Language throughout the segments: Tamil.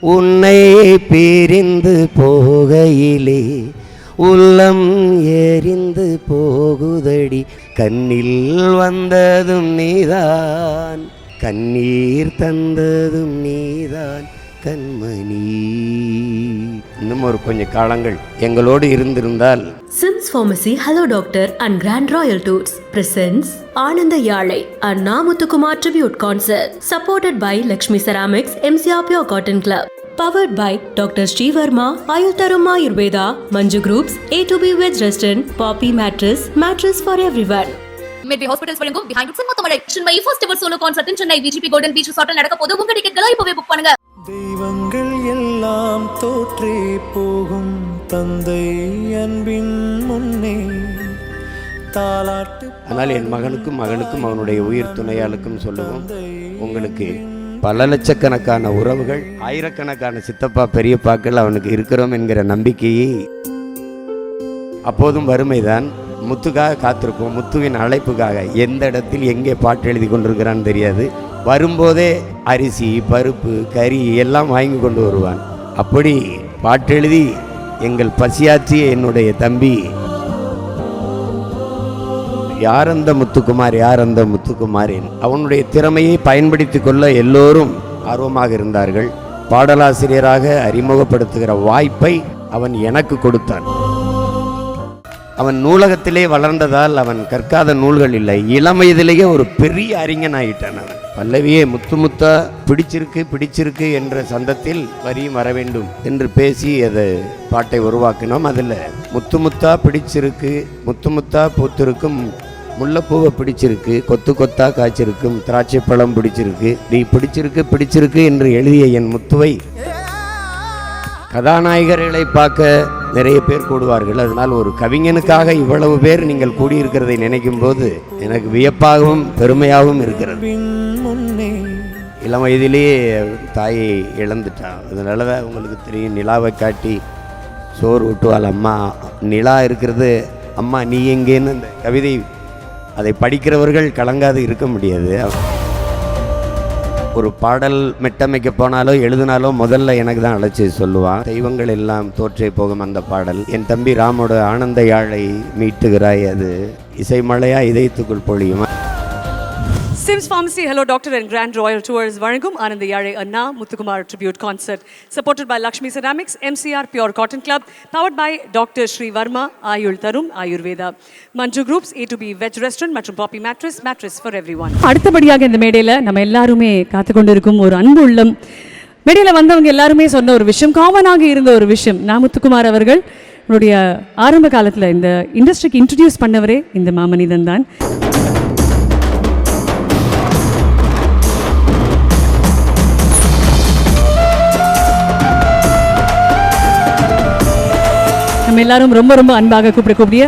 உன்னை பிரிந்து போகையிலே உள்ளம் எரிந்து போகுதடி. கண்ணில் வந்ததும் நீதான், கண்ணீர் தந்ததும் நீதான் கண்மணி. இன்னும் ஒரு கொஞ்சம் காலங்கள் எங்களோடு இருந்திருந்தால். Sims Pharmacy Hello Doctor and Grand Royal Tours presents Ananda Yalai and Namuthukumar Tribute Concert supported by Lakshmi Ceramics, MCR Pure Cotton Club. Powered by Dr. Sri Verma, Ayurtarum Ayurveda, Manju Groups, A2B Veg Restaurant, Poppy Mattress, Mattress for everyone. Medway Hospitals வழங்கும் Behind Books மொத்தமழை Chennai first ever solo concert in Chennai VGP golden beach ரிசார்ட்டில் நடக்க போது. உங்க டிக்கெட்களை இப்பவே புக் பண்ணுங்க. தெய்வங்கள் எல்லாம் தோற்றே போகும் தந்தை அன்பின் முன்னே தாலாட்டு. ஆனால் என் மகனுக்கும் அவனுடைய உயிர் துணையாளுக்கும் சொல்லுவோம், உங்களுக்கு பல லட்சக்கணக்கான உறவுகள், ஆயிரக்கணக்கான சித்தப்பா பெரியப்பாக்கள் அவனுக்கு இருக்கிறோம் என்கிற நம்பிக்கையை அப்போதும் வறுமைதான். முத்துக்காக காத்திருப்போம், முத்துவின் அழைப்புக்காக. எந்த இடத்தில் எங்கே பாட்டு எழுதி கொண்டிருக்கிறான்னு தெரியாது. வரும்போதே அரிசி பருப்பு கறி எல்லாம் வாங்கி கொண்டு வருவான். அப்படி பாட்டெழுதி எங்கள் பசியாற்றிய என்னுடைய தம்பி யார் அந்த முத்துக்குமார், யார் அந்த முத்துக்குமார். அவனுடைய திறமையை பயன்படுத்தி கொள்ள எல்லோரும் ஆர்வமாக இருந்தார்கள். பாடலாசிரியராக அறிமுகப்படுத்துகிற வாய்ப்பை அவன் எனக்கு கொடுத்தான். அவன் நூலகத்திலே வளர்ந்ததால் அவன் கற்காத நூல்கள் இல்லை. இளம் வயதிலேயே ஒரு பெரிய அறிஞன் ஆகிட்டான். அவன் பல்லவியே முத்து முத்தா பிடிச்சிருக்கு என்ற சந்தத்தில் வரியும் வர வேண்டும் என்று பேசி அதை பாட்டை உருவாக்கினோம். அதில் முத்து முத்தா பிடிச்சிருக்கு, முத்து முத்தா பூத்திருக்கும் முல்லைப்பூவை பிடிச்சிருக்கு, கொத்து கொத்தா காய்ச்சிருக்கும் திராட்சை பழம் பிடிச்சிருக்கு, நீ பிடிச்சிருக்கு என்று எழுதிய என் முத்துவை கதாநாயகர்களை பார்க்க நிறைய பேர் கூடுவார்கள். அதனால் ஒரு கவிஞனுக்காக இவ்வளவு பேர் நீங்கள் கூடியிருக்கிறதை நினைக்கும் போது எனக்கு வியப்பாகவும் பெருமையாகவும் இருக்கிறது. இளம் வயதிலேயே தாயை இழந்துட்டான். அதனால தான் உங்களுக்கு தெரியும், நிலாவை காட்டி சோறு ஊட்டுவாள் அம்மா. நிலா இருக்கிறது அம்மா நீ எங்கேன்னு அந்த கவிதை, அதை படிக்கிறவர்கள் கலங்காது இருக்க முடியாது. ஒரு பாடல் மெட்டமைக்க போனாலோ எழுதினாலோ முதல்ல எனக்கு தான் அழைச்சி சொல்லுவான். தெய்வங்கள் எல்லாம் தோற்றே போகும் அந்த பாடல். என் தம்பி ராமோட ஆனந்த யாழை மீட்டுகிறாய், அது இசை மழையா இதயத்துக்குள் பொழியும். Sims Pharmacy Hello Doctor and Grand Royal Tours வழங்கும் Ananda Yalai Anna Muthukumar Tribute Concert supported by Lakshmi Ceramics, MCR Pure Cotton Club, powered by Dr. Sri Verma, Ayurtarum Ayurveda, Manju Groups, A2B Veg Restaurant மற்றும் Poppy Mattress, Mattress for everyone. அடுத்தபடியாக இந்த மேடையில் நம்ம எல்லாருமே காத்துக்கொண்டிருக்கும் ஒரு அன்பு உள்ளம். மேடையில் வந்தவங்க எல்லாருமே சொன்ன ஒரு விஷயம், காமனாக இருந்த ஒரு விஷயம், முத்துக்குமார் அவர்கள் அவருடைய ஆரம்ப காலத்தில் இந்த இண்டஸ்ட்ரிக்கு இன்ட்ரடியூஸ் பண்ணவரே இந்த மாமனிதன் தான். நம்ம எல்லாரும் ரொம்ப ரொம்ப அன்பாக கூப்பிடக்கூடிய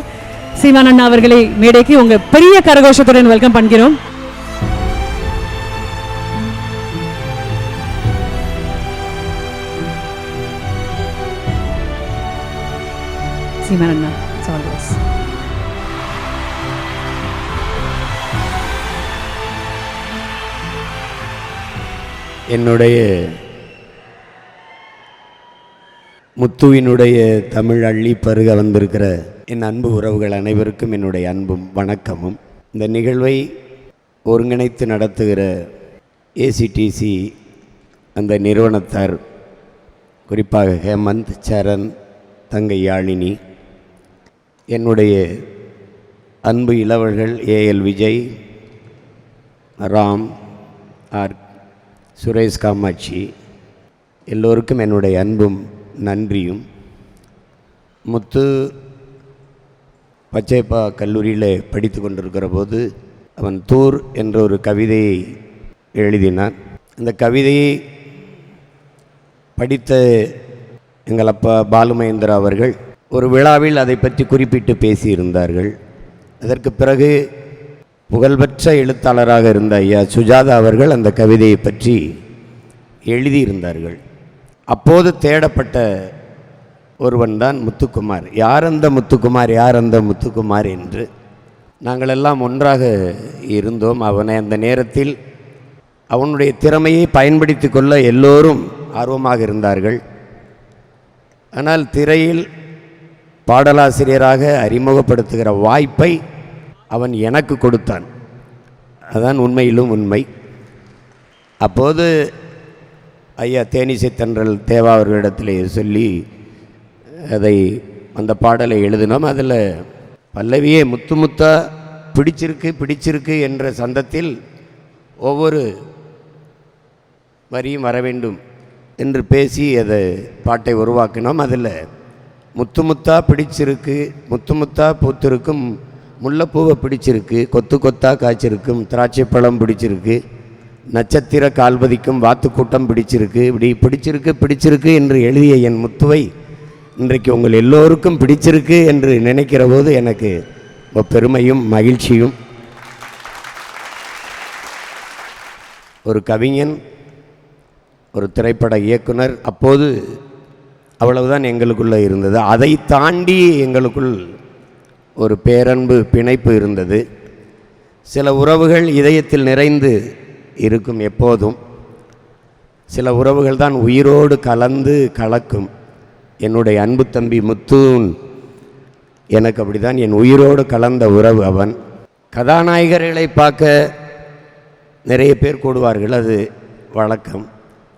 சீமான் அண்ணா அவர்களை மேடைக்கு உங்க பெரிய கரகோஷத்துடன் வெல்கம் பண்ணுகிறோம். சீமான் அண்ணா, என்னுடைய முத்துவினுடைய தமிழ் அள்ளி பருக வந்திருக்கிற என் அன்பு உறவுகள் அனைவருக்கும் என்னுடைய அன்பும் வணக்கமும். இந்த நிகழ்வை ஒருங்கிணைத்து நடத்துகிற ஏசிடிசி அந்த நிறுவனத்தார், குறிப்பாக ஹேமந்த், சரண், தங்கை யாழினி, என்னுடைய அன்பு இளவர்கள் ஏஎல் விஜய், ராம், ஆர் சுரேஷ் காமாட்சி, எல்லோருக்கும் என்னுடைய அன்பும் நன்றியும். முத்து பச்சைப்பா கல்லூரியில் படித்து கொண்டிருக்கிற போது அவன் தூர் என்ற ஒரு கவிதையை எழுதினான். அந்த கவிதையை படித்த எங்கள் அப்பா பாலுமகேந்திரா அவர்கள் ஒரு விழாவில் அதை பற்றி குறிப்பிட்டு பேசியிருந்தார்கள். அதற்கு பிறகு புகழ்பெற்ற எழுத்தாளராக இருந்த ஐயா சுஜாதா அவர்கள் அந்த கவிதையை பற்றி எழுதியிருந்தார்கள். அப்போது தேடப்பட்ட ஒருவன் தான் முத்துக்குமார். யார் அந்த முத்துக்குமார், யார் அந்த முத்துக்குமார் என்று நாங்கள் எல்லாம் ஒன்றாக இருந்தோம். அவனை அந்த நேரத்தில் அவனுடைய திறமையை பயன்படுத்தி கொள்ள எல்லோரும் ஆர்வமாக இருந்தார்கள். ஆனால் திரையில் பாடலாசிரியராக அறிமுகப்படுத்துகிற வாய்ப்பை அவன் எனக்கு கொடுத்தான். அதான் உண்மையிலும் உண்மை. அப்போது ஐயா தேனிசை தென்றல் தேவா அவர்களிடத்திலே சொல்லி அந்த பாடலை எழுதினோம். அதில் பல்லவியே முத்து முத்தா பிடிச்சிருக்கு என்ற சந்தத்தில் ஒவ்வொரு வரியும் வர வேண்டும் என்று பேசி அதை பாட்டை உருவாக்கினோம். அதில் முத்து முத்தா பிடிச்சிருக்கு, முத்து முத்தா பூத்திருக்கும் முல்லைப்பூவை பிடிச்சிருக்கு, கொத்து கொத்தா காய்ச்சிருக்கும் திராட்சை பழம் பிடிச்சிருக்கு, நட்சத்திர கால்பதிக்கும் வாத்துக்கூட்டம் பிடிச்சிருக்கு. இப்படி பிடிச்சிருக்கு என்று எழுதிய என் முத்துவை இன்றைக்கு உங்கள் எல்லோருக்கும் பிடிச்சிருக்கு என்று நினைக்கிற போது எனக்கு பெருமையும் மகிழ்ச்சியும். ஒரு கவிஞன், ஒரு திரைப்பட இயக்குனர், அப்போது அவ்வளவுதான் எங்களுக்குள்ளே இருந்தது. அதை தாண்டி எங்களுக்குள் ஒரு பேரன்பு பிணைப்பு இருந்தது. சில உறவுகள் இதயத்தில் நிறைந்து இருக்கும் எப்போதும். சில உறவுகள் தான் உயிரோடு கலக்கும். என்னுடைய அன்பு தம்பி முத்துன் எனக்கு அப்படிதான் என் உயிரோடு கலந்த உறவு அவன். கதாநாயகர்களை பார்க்க நிறைய பேர் கூடுவார்கள், அது வழக்கம்.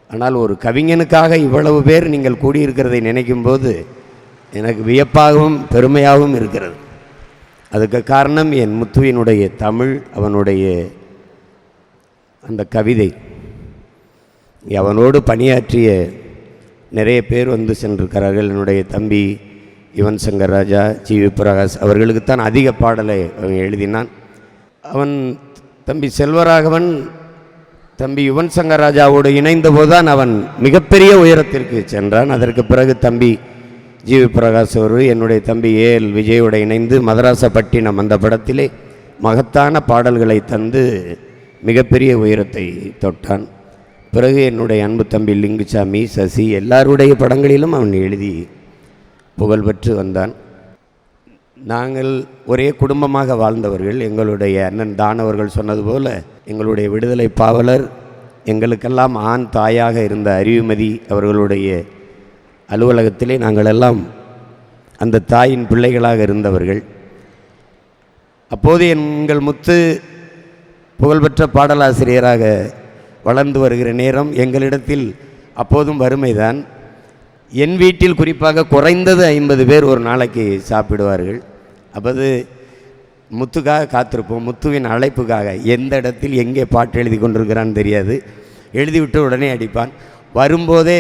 ஆனால் ஒரு கவிஞனுக்காக இவ்வளவு பேர் நீங்கள் கூடியிருக்கிறதை நினைக்கும் போது எனக்கு வியப்பாகவும் பெருமையாகவும் இருக்கிறது. அதுக்கு காரணம் என் முத்துவினுடைய தமிழ், அவனுடைய அந்த கவிதை. அவனோடு பணியாற்றிய நிறைய பேர் வந்து சென்றிருக்கிறார்கள். என்னுடைய தம்பி யுவன் சங்கர் ராஜா, ஜி.வி. பிரகாஷ் அவர்களுக்குத்தான் அதிக பாடலை அவன் எழுதினான். அவன் தம்பி செல்வராகவன் தம்பி யுவன் சங்கர் ராஜாவோடு இணைந்த போதுதான் அவன் மிகப்பெரிய உயரத்திற்கு சென்றான். அதற்கு பிறகு தம்பி ஜி.வி. பிரகாஷ் அவர்கள் என்னுடைய தம்பி ஏஎல் விஜயோடு இணைந்து மதராசப்பட்டினம் அந்த படத்திலே மகத்தான பாடல்களை தந்து மிகப்பெரிய உயரத்தை தொட்டான். பிறகு என்னுடைய அன்பு தம்பி லிங்குசாமி, சசி எல்லாருடைய படங்களிலும் அவன் எழுதி புகழ்பெற்று வந்தான். நாங்கள் ஒரே குடும்பமாக வாழ்ந்தவர்கள். எங்களுடைய அண்ணன் தானவர்கள் சொன்னது போல எங்களுடைய விடுதலை பாவலர், எங்களுக்கெல்லாம் ஆண் தாயாக இருந்த அறிவுமதி அவர்களுடைய அலுவலகத்திலே நாங்கள் எல்லாம் அந்த தாயின் பிள்ளைகளாக இருந்தவர்கள். அப்போது எங்கள் முத்து புகழ்பெற்ற பாடலாசிரியராக வளர்ந்து வருகிற நேரம் எங்களிடத்தில் அப்போதும் வறுமைதான். என் வீட்டில் குறிப்பாக குறைந்தது 50 பேர் ஒரு நாளைக்கு சாப்பிடுவார்கள். அப்போது முத்துக்காக காத்திருப்போம், முத்துவின் அழைப்புக்காக. எந்த இடத்தில் எங்கே பாட்டு எழுதி கொண்டிருக்கிறான்னு தெரியாது, எழுதிவிட்டு உடனே அடிப்பான். வரும்போதே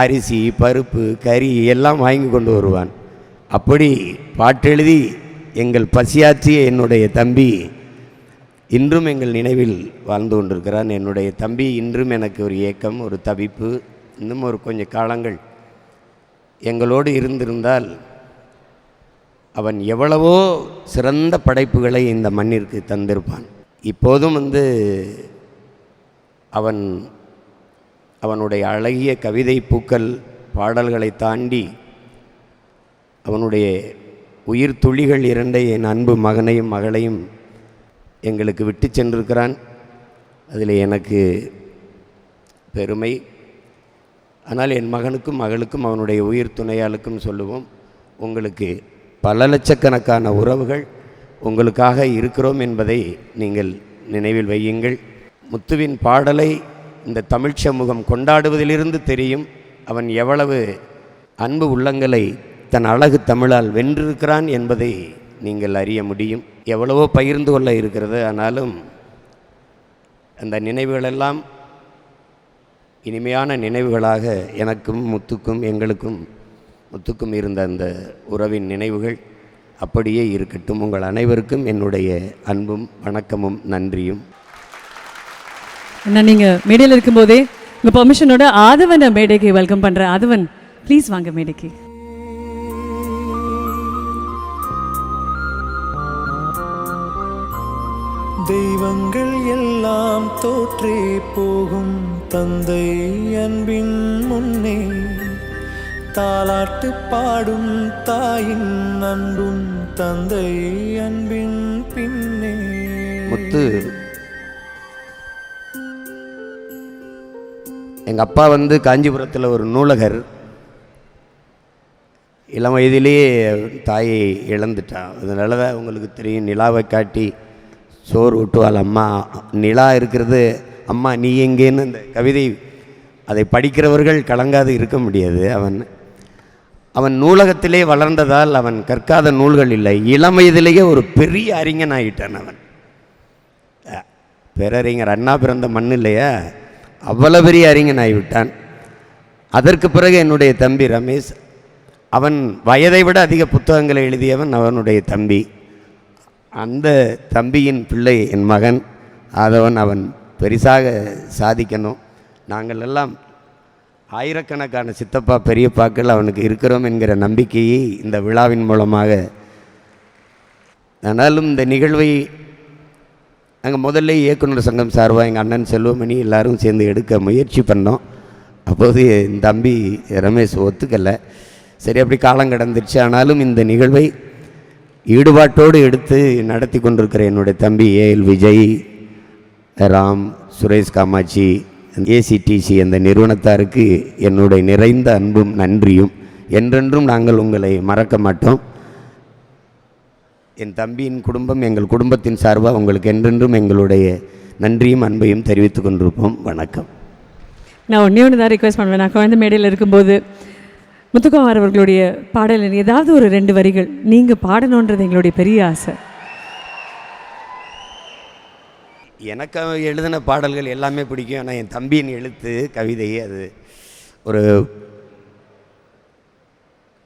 அரிசி, பருப்பு, கறி எல்லாம் வாங்கி கொண்டு வருவான். அப்படி பாட்டு எழுதி எங்கள் பசியாற்றிய என்னுடைய தம்பி இன்றும் எங்கள் நினைவில் வாழ்ந்து கொண்டிருக்கிறான். என்னுடைய தம்பி இன்றும் எனக்கு ஒரு ஏக்கம், ஒரு தவிப்பு. இன்னும் ஒரு கொஞ்சம் காலங்கள் எங்களோடு இருந்திருந்தால் அவன் எவ்வளவோ சிறந்த படைப்புகளை இந்த மண்ணிற்கு தந்திருப்பான். இப்போதும் அவனுடைய அழகிய கவிதை பூக்கள் பாடல்களை தாண்டி அவனுடைய உயிர் துளிகள் இரண்டை என் அன்பு மகனையும் மகளையும் எங்களுக்கு விட்டு சென்றிருக்கிறான். அதில் எனக்கு பெருமை. ஆனால் என் மகனுக்கும் மகளுக்கும் அவனுடைய உயிர் துணையாளுக்கும் சொல்லுவோம், உங்களுக்கு பல லட்சக்கணக்கான உறவுகள் உங்களுக்காக இருக்கிறோம் என்பதை நீங்கள் நினைவில் வையுங்கள். முத்துவின் பாடலை இந்த தமிழ் சமூகம் கொண்டாடுவதிலிருந்து தெரியும் அவன் எவ்வளவு அன்பு உள்ளங்களை தன் அழகு தமிழால் வென்றிருக்கிறான் என்பதை நீங்கள் அறிய முடியும். எவ்வளவோ பகிர்ந்து கொள்ள இருக்கிறது. ஆனாலும் அந்த நினைவுகளெல்லாம் இனிமையான நினைவுகளாக எனக்கும் முத்துக்கும் முத்துக்கும் இருந்த அந்த உறவின் நினைவுகள் அப்படியே இருக்கட்டும். உங்கள் அனைவருக்கும் என்னுடைய அன்பும் வணக்கமும் நன்றியும். அண்ணா, நீங்கள் மேடையில் இருக்கும்போதே உங்கள் பெர்மிஷனோட ஆதவனை மேடைக்கு வெல்கம் பண்ணுறேன். ஆதவன் ப்ளீஸ் வாங்க மேடைக்கு. தெய்வங்கள் எல்லாம் தோற்றே போகும் தந்தை அன்பின் முன்னே, தாலாட்டு பாடும் தாயின் அன்பும் தந்தை அன்பின் பின்னே. முத்து எங்கள் அப்பா வந்து காஞ்சிபுரத்தில் ஒரு நூலகர். இளம் வயதிலேயே தாயை இழந்துட்டான். அதனால தான் உங்களுக்கு தெரியும், நிலாவை காட்டி சோறு ஊட்டுவாள் அம்மா. நிலா இருக்கிறது அம்மா நீ எங்கேன்னு அந்த கவிதை, அதை படிக்கிறவர்கள் கலங்காது இருக்க முடியாது. அவன் நூலகத்திலே வளர்ந்ததால் அவன் கற்காத நூல்கள் இல்லை. இளம் வயதிலேயே ஒரு பெரிய அறிஞன் ஆகிட்டான். அவன் பேரறிஞர் அண்ணா பிறந்த மண் இல்லையா, அவ்வளோ பெரிய அறிஞன் ஆகிவிட்டான். அதற்கு பிறகு என்னுடைய தம்பி ரமேஷ், அவன் வயதை விட அதிக புத்தகங்களை எழுதியவன் அவனுடைய தம்பி. அந்த தம்பியின் பிள்ளை என் மகன் ஆதவன். அவன் பெரிசாக சாதிக்கணும். நாங்கள் எல்லாம் ஆயிரக்கணக்கான சித்தப்பா பெரியப்பாக்கள் அவனுக்கு இருக்கிறோம் என்கிற நம்பிக்கையை இந்த விழாவின் மூலமாக. ஆனாலும் இந்த நிகழ்வை நாங்கள் முதல்ல இயக்குனர் சங்கம் சார்பாக எங்கள் அண்ணன் செல்வமணி எல்லோரும் சேர்ந்து எடுக்க முயற்சி பண்ணோம். அப்போது என் தம்பி ரமேஷ் ஒத்துக்கலை. சரி, அப்படி காலம் கடந்துருச்சு. ஆனாலும் இந்த நிகழ்வை ஈடுபாட்டோடு எடுத்து நடத்தி கொண்டிருக்கிற என்னுடைய தம்பி ஏஎல் விஜய், ராம், சுரேஷ் காமாட்சி, ஏசிடிசி அந்த நிறுவனத்தாருக்கு என்னுடைய நிறைந்த அன்பும் நன்றியும். என்றென்றும் நாங்கள் உங்களை மறக்க மாட்டோம். என் தம்பியின் குடும்பம், எங்கள் குடும்பத்தின் சார்பாக உங்களுக்கு என்றென்றும் எங்களுடைய நன்றியும் அன்பையும் தெரிவித்துக் கொண்டிருப்போம். வணக்கம். நான் ஒன்று தான் ரிக்வெஸ்ட் பண்ணுவேன். நான் குழந்தை மேடையில் இருக்கும்போது முத்துக்குமார் அவர்களுடைய பாடலில் ஏதாவது ஒரு 2 வரிகள் நீங்கள் பாடணுன்றது எங்களுடைய பெரிய ஆசை. எனக்கு எழுதின பாடல்கள் எல்லாமே பிடிக்கும். ஆனால் என் தம்பியின் எழுத்து கவிதை, அது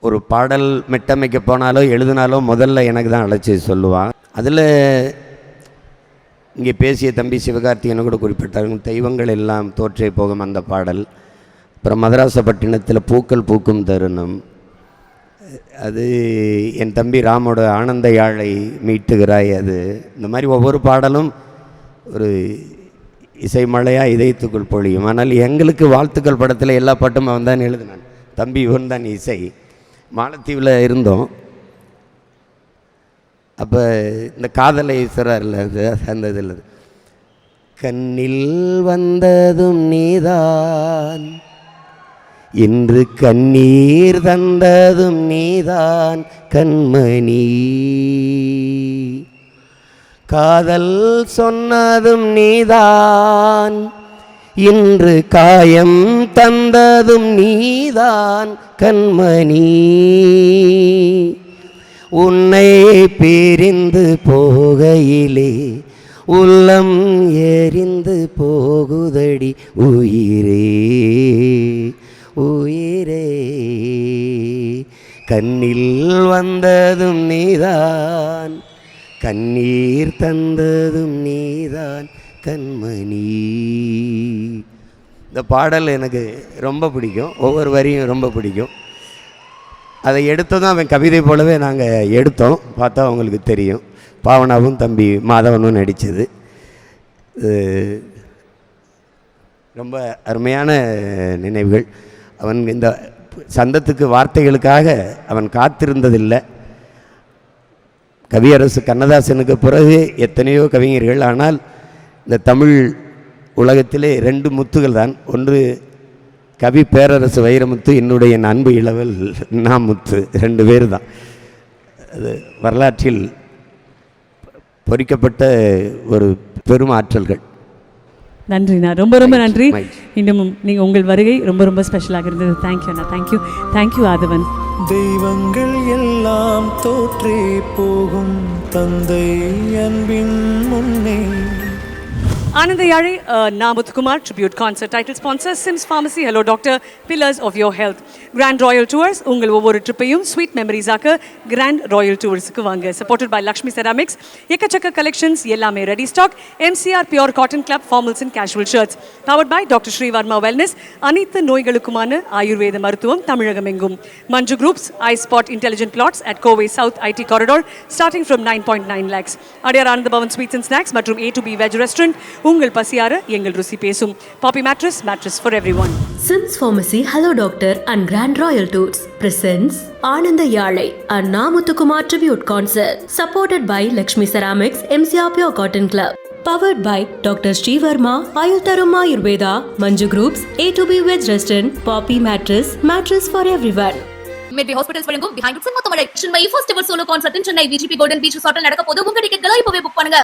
ஒரு பாடல் மெட்டமைக்க போனாலோ எழுதினாலோ முதல்ல எனக்கு தான் அழைச்சி சொல்லுவான். அதில் இங்கே பேசிய தம்பி சிவகார்த்திகனை கூட குறிப்பிட்டார்கள். தெய்வங்கள் எல்லாம் தோற்றே போகும் அந்த பாடல். அப்புறம் மதராசப்பட்டினத்தில் பூக்கள் பூக்கும் தருணம், அது என் தம்பி ராமோட ஆனந்த யாழை மீட்டுகிறாய். அது இந்த மாதிரி ஒவ்வொரு பாடலும் ஒரு இசை மழையாக இதயத்துக்குள் பொழியும். ஆனால் எங்களுக்கு வாழ்த்துக்கள் படத்தில் எல்லா பாட்டும் அவன் தான் எழுதினான். தம்பி இவன் தான் இசை. மாலத்தீவில் இருந்தோம். அப்போ இந்த காதலை ஈஸ்வரரில் அந்த இதில் கண்ணில் வந்ததும் நீதான், இன்று கண்ணீர் தந்ததும் நீதான் கண்மணி, காதல் சொன்னதும் நீதான், இன்று காயம் தந்ததும் நீதான் கண்மணி, உன்னை பிரிந்து போகையிலே உள்ளம் எரிந்து போகுதடி உயிரே உயிரே, கண்ணில் வந்ததும் நீதான், கண்ணீர் தந்ததும் நீதான் கண்மணி. இந்த பாடல் எனக்கு ரொம்ப பிடிக்கும். ஒவ்வொரு வரியும் ரொம்ப பிடிக்கும். அதை எடுத்ததும் அவன் கவிதை போலவே நாங்கள் எடுத்தோம். பார்த்தா அவங்களுக்கு தெரியும். பாவனாவும் தம்பி மாதவனும் நடித்தது. ரொம்ப அருமையான நினைவுகள். அவன் இந்த சந்தத்துக்கு வார்த்தைகளுக்காக அவன் காத்திருந்ததில்லை. கவியரசு கண்ணதாசனுக்கு பிறகு எத்தனையோ கவிஞர்கள். ஆனால் இந்த தமிழ் உலகத்திலே 2 முத்துகள் தான். ஒன்று கவி பேரரசு வைரமுத்து, என்னுடைய அன்பு இளவல் நான் முத்து. 2 பேர் தான். அது வரலாற்றில் பொறிக்கப்பட்ட ஒரு பெரும் ஆற்றல்கள். நன்றிண்ணா, ரொம்ப ரொம்ப நன்றி. இன்னமும் நீங்கள் உங்கள் வருகை ரொம்ப ரொம்ப ஸ்பெஷலாக இருந்தது. தேங்க்யூ அண்ணா. தேங்க்யூ. தேங்க்யூ ஆதவன். தெய்வங்கள் எல்லாம் தோற்றே போகும் தந்தை அன்பின் முன்னே. Ananda Yare, Muthukkumar tribute concert. Title sponsor Sims Pharmacy. Hello Doctor, Pillars of Your Health. Grand Royal Tours. உங்கள் ஒவ்வொரு ட்ரிப்பையும் ஸ்வீட் மெமரிஸாக Grand Royal Toursக்கு வாங்க. Supported by Lakshmi Ceramics. எக்கச்சக்க கலெக்ஷன்ஸ், எல்லாமே ready stock. MCR Pure Cotton Club Formals and Casual Shirts. Powered by Dr. Sri Varma Wellness. அனைத்து நோய்களுக்குமான ஆயுர்வேத மருத்துவம் தமிழகம் எங்கும். Manju Groups, iSpot Intelligent Plots at Kovai South IT Corridor starting from 9.9 lakhs. Adyar Ananda Pawan Sweets and Snacks மற்றும் A to B Veg Restaurant. உங்கள் பசியார எங்கள் ருசி பேசும். Poppy Mattress, mattress for everyone. Sims Pharmacy, Hello Doctor and Grand Royal Tours presents Ananda Yalai, Anna Muthukkumar tribute concert supported by Lakshmi Ceramics, MCR Pure Cotton Club. Powered by Dr. Sri Verma, Ayutharam Ayurveda, Manju Groups, A2B Veg Restaurant, Poppy Mattress for everyone. மெட்ரி ஹாஸ்பிட்டல்ஸ் வழங்கும் பிஹைண்ட் மொத்தமழை Chennai first ever solo concert Chennai VGP golden beach ரிசார்ட்டில் நடக்க போது உங்க டிக்கெட்களை இப்பவே புக் பண்ணுங்க